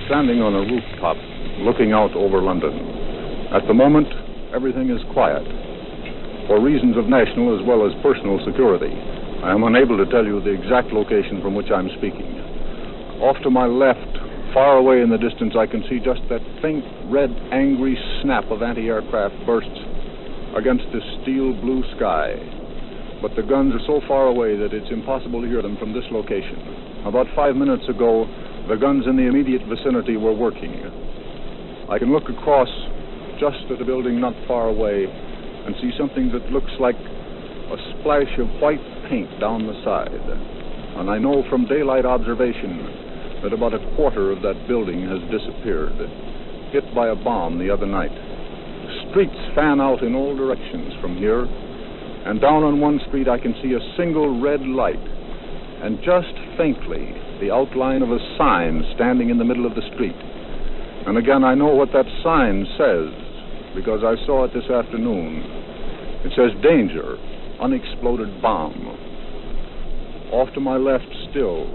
standing on a rooftop looking out over London. At the moment, everything is quiet. For reasons of national as well as personal security, I am unable to tell you the exact location from which I'm speaking. Off to my left, far away in the distance, I can see just that faint, red, angry snap of anti-aircraft bursts against this steel blue sky. But the guns are so far away that it's impossible to hear them from this location. About 5 minutes ago, the guns in the immediate vicinity were working. I can look across just at a building not far away and see something that looks like a splash of white paint down the side. And I know from daylight observation that about a quarter of that building has disappeared, hit by a bomb the other night. Streets fan out in all directions from here, and down on one street I can see a single red light, and just faintly the outline of a sign standing in the middle of the street. And again, I know what that sign says, because I saw it this afternoon. It says, "Danger, unexploded bomb." Off to my left still,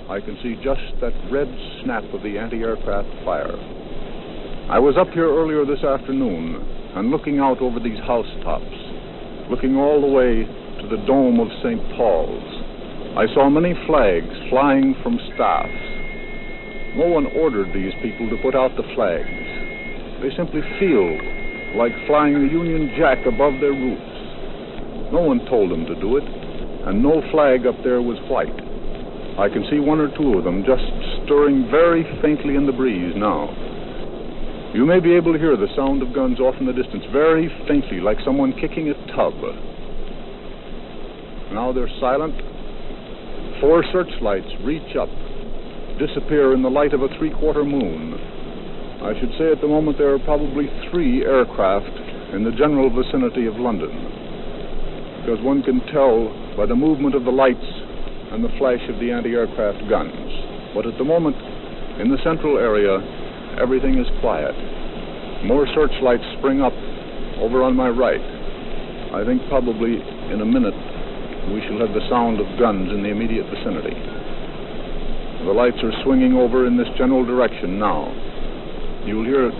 I can see just that red snap of the anti-aircraft fire. I was up here earlier this afternoon and looking out over these housetops, looking all the way to the dome of St. Paul's. I saw many flags flying from staffs. No one ordered these people to put out the flags. They simply feel like flying the Union Jack above their roofs. No one told them to do it, and no flag up there was white. I can see one or two of them just stirring very faintly in the breeze now. You may be able to hear the sound of guns off in the distance, very faintly, like someone kicking a tub. Now they're silent. 4 searchlights reach up, disappear in the light of a 3/4 moon. I should say at the moment there are probably 3 aircraft in the general vicinity of London, because one can tell by the movement of the lights and the flash of the anti-aircraft guns. But at the moment, in the central area, everything is quiet. More searchlights spring up over on my right. I think probably in a minute we shall have the sound of guns in the immediate vicinity. The lights are swinging over in this general direction now. You'll hear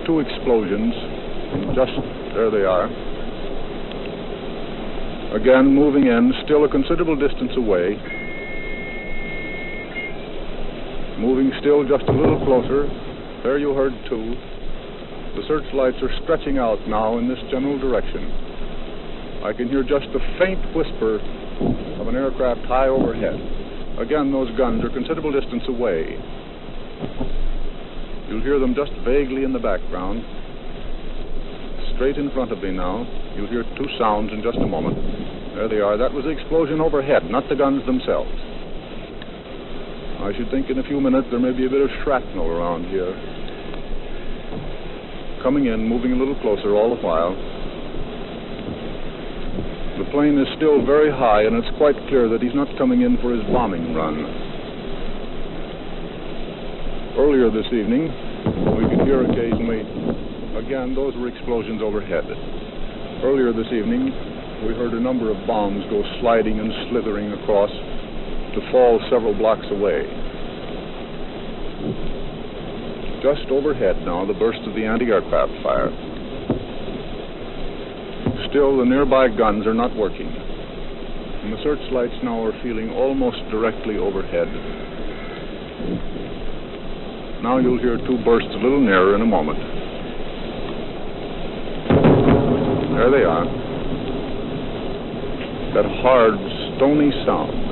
2 explosions. Just there they are. Again, moving in, still a considerable distance away. Moving still just a little closer. There you heard 2. The searchlights are stretching out now in this general direction. I can hear just the faint whisper of an aircraft high overhead. Again, those guns are a considerable distance away. You'll hear them just vaguely in the background. Straight in front of me now. You'll hear 2 sounds in just a moment. There they are. That was the explosion overhead, not the guns themselves. I should think in a few minutes there may be a bit of shrapnel around here. Coming in, moving a little closer all the while. The plane is still very high, and it's quite clear that he's not coming in for his bombing run. Earlier this evening, we could hear occasionally, again, those were explosions overhead. Earlier this evening, we heard a number of bombs go sliding and slithering across to fall several blocks away. Just overhead now, the burst of the anti-aircraft fire. Still, the nearby guns are not working, and the searchlights now are feeling almost directly overhead. Now you'll hear 2 bursts a little nearer in a moment. There they are. That hard, stony sound.